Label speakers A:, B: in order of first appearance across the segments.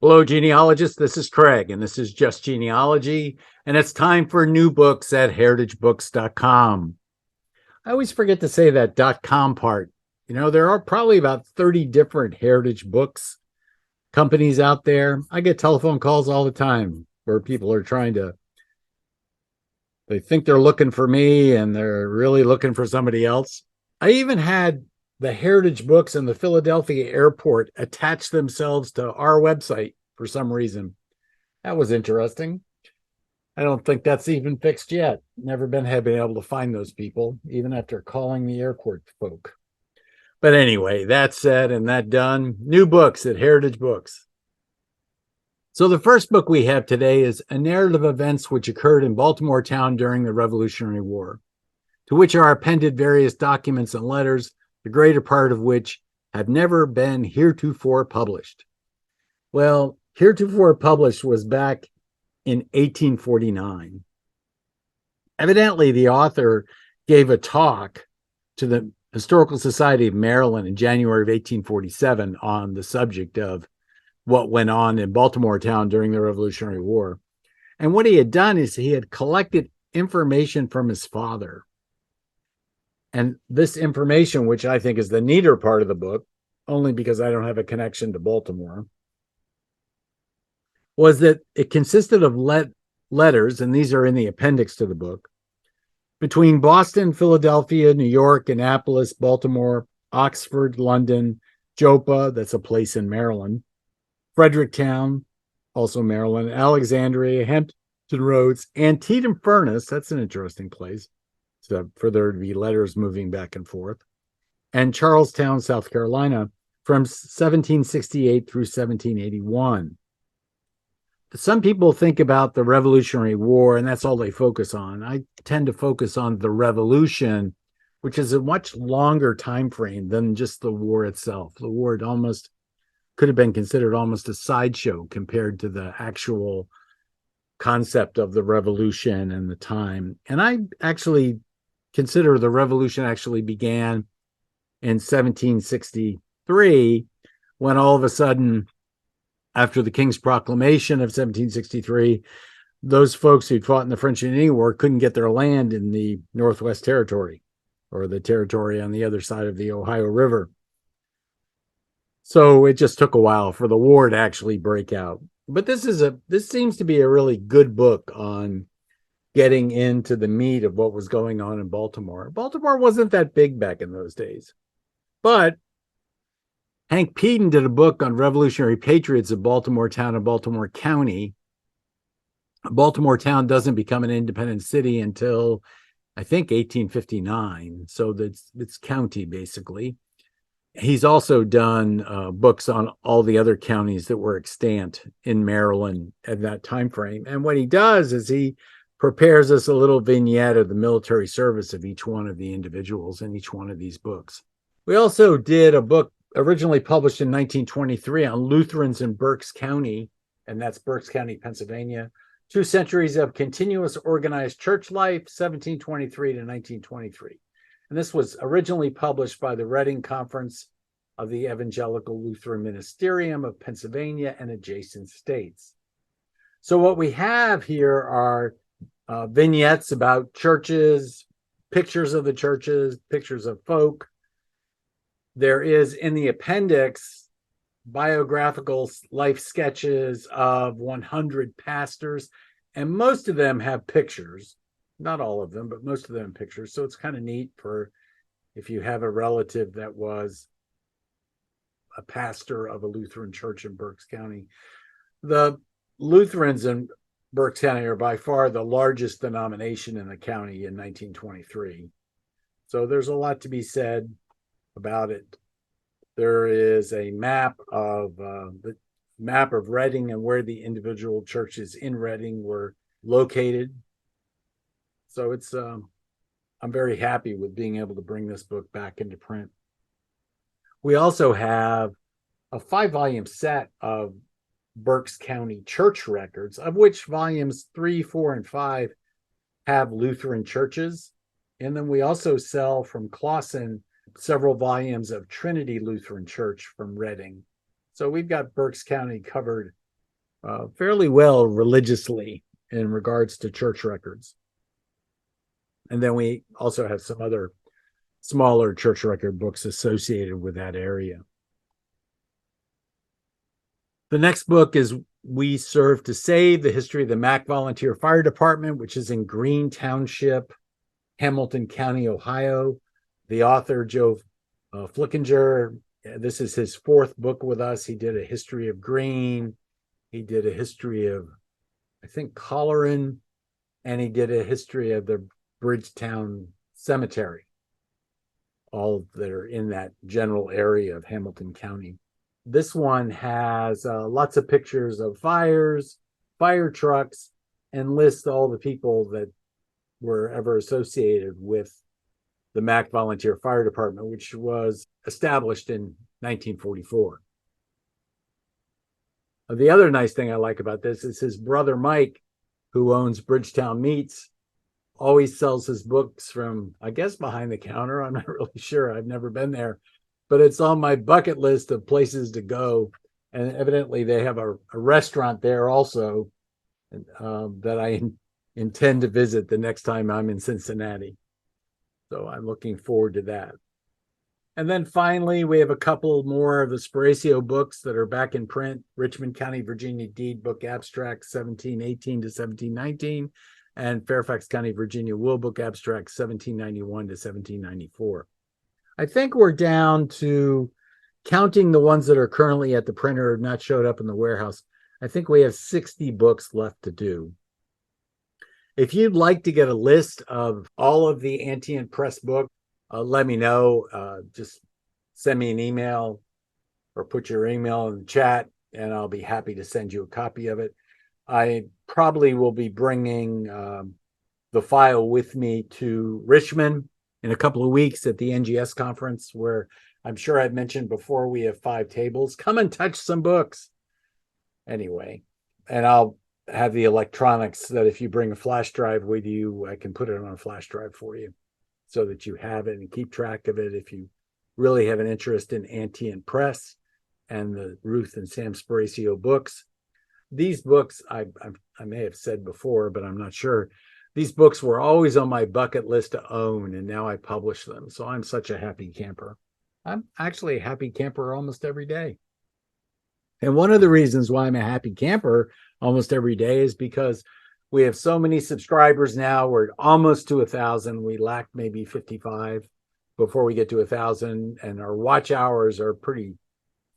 A: Hello, genealogists. This is Craig, and this is Just Genealogy, and it's time for new books at heritagebooks.com. I always forget to say that .com part. You know, there are probably about 30 different heritage books companies out there. I get telephone calls all the time where people are they think they're looking for me and they're really looking for somebody else. I even had the heritage books in the Philadelphia airport attach themselves to our website for some reason. That was interesting. I don't think that's even fixed yet. Never been able to find those people, even after calling the airport folk. But anyway, that said and that done, new books at Heritage Books. So the first book we have today is A Narrative of Events Which Occurred in Baltimore Town During the Revolutionary War, to which are appended various documents and letters, the greater part of which have never been heretofore published. Well, heretofore published was back in 1849. Evidently, the author gave a talk to the Historical Society of Maryland in January of 1847 on the subject of what went on in Baltimore Town during the Revolutionary War. And what he had done is he had collected information from his father. And this information, which I think is the neater part of the book, only because I don't have a connection to Baltimore, was that it consisted of letters, and these are in the appendix to the book, between Boston, Philadelphia, New York, Annapolis, Baltimore, Oxford, London, Joppa, that's a place in Maryland, Fredericktown, also Maryland, Alexandria, Hampton Roads, Antietam Furnace, that's an interesting place, so for there to be letters moving back and forth, and Charlestown, South Carolina, from 1768 through 1781. Some people think about the Revolutionary War, and that's all they focus on. I tend to focus on the Revolution, which is a much longer time frame than just the war itself. The war almost could have been considered almost a sideshow compared to the actual concept of the revolution and the time. And I actually consider the revolution actually began in 1763, when all of a sudden, after the King's Proclamation of 1763, those folks who'd fought in the French and Indian War couldn't get their land in the Northwest Territory, or the territory on the other side of the Ohio River. So it just took a while for the war to actually break out. But this seems to be a really good book on getting into the meat of what was going on in Baltimore. Baltimore wasn't that big back in those days. But Hank Peden did a book on Revolutionary Patriots of Baltimore Town and Baltimore County. Baltimore Town doesn't become an independent city until, I think, 1859. So it's county, basically. He's also done books on all the other counties that were extant in Maryland at that time frame. And what he does is he prepares us a little vignette of the military service of each one of the individuals in each one of these books. We also did a book originally published in 1923 on Lutherans in Berks County, and that's Berks County, Pennsylvania. 2 centuries of continuous organized church life, 1723 to 1923. And this was originally published by the Reading Conference of the Evangelical Lutheran Ministerium of Pennsylvania and adjacent states. So what we have here are vignettes about churches, pictures of the churches, pictures of folk. There is in the appendix biographical life sketches of 100 pastors, and most of them have pictures. Not all of them, but most of them pictures. So it's kind of neat for if you have a relative that was a pastor of a Lutheran church in Berks County. The Lutherans in Berks County are by far the largest denomination in the county in 1923. So there's a lot to be said about it. There is a map of Reading and where the individual churches in Reading were located. So it's I'm very happy with being able to bring this book back into print. We also have a 5-volume set of Berks County church records, of which volumes 3, 4, and 5 have Lutheran churches. And then we also sell from Clausen several volumes of Trinity Lutheran Church from Reading. So we've got Berks County covered fairly well religiously in regards to church records. And then we also have some other smaller church record books associated with that area. The next book is We Serve to Save, the history of the Mack Volunteer Fire Department, which is in Green Township, Hamilton County, Ohio. The author, Joe Flickinger, this is his fourth book with us. He did a history of Green. He did a history of, I think, Colleran, and he did a history of the Bridgetown Cemetery, all that are in that general area of Hamilton County. This one has lots of pictures of fires, fire trucks, and lists all the people that were ever associated with the Mack Volunteer Fire Department, which was established in 1944. The other nice thing I like about this is his brother Mike, who owns Bridgetown Meats, always sells his books from, I guess, behind the counter. I'm not really sure. I've never been there, but it's on my bucket list of places to go. And evidently they have a restaurant there also that I intend to visit the next time I'm in Cincinnati. So I'm looking forward to that. And then finally, we have a couple more of the Sparacio books that are back in print. Richmond County, Virginia Deed Book Abstract, 1718 to 1719, and Fairfax County, Virginia Will Book Abstract, 1791 to 1794. I think we're down to, counting the ones that are currently at the printer, not showed up in the warehouse, I think we have 60 books left to do. If you'd like to get a list of all of the Antient Press books, let me know. Just send me an email or put your email in the chat, and I'll be happy to send you a copy of it. I probably will be bringing the file with me to Richmond in a couple of weeks at the NGS conference, where I'm sure I've mentioned before, we have 5 tables. Come and touch some books. Anyway, and I'll have the electronics that if you bring a flash drive with you, I can put it on a flash drive for you so that you have it and keep track of it if you really have an interest in Antient Press and the Ruth and Sam Sparacio books. These books, I may have said before, but I'm not sure. These books were always on my bucket list to own, and now I publish them. So I'm such a happy camper. I'm actually a happy camper almost every day. And one of the reasons why I'm a happy camper almost every day is because we have so many subscribers now. We're almost to 1,000. We lack maybe 55 before we get to 1,000. And our watch hours are pretty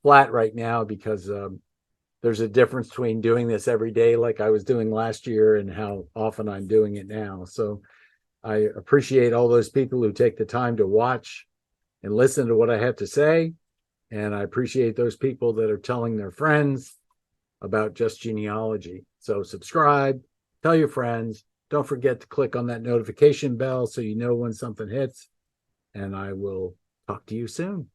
A: flat right now because there's a difference between doing this every day like I was doing last year and how often I'm doing it now. So I appreciate all those people who take the time to watch and listen to what I have to say. And I appreciate those people that are telling their friends about Just Genealogy. So subscribe, tell your friends. Don't forget to click on that notification bell so you know when something hits. And I will talk to you soon.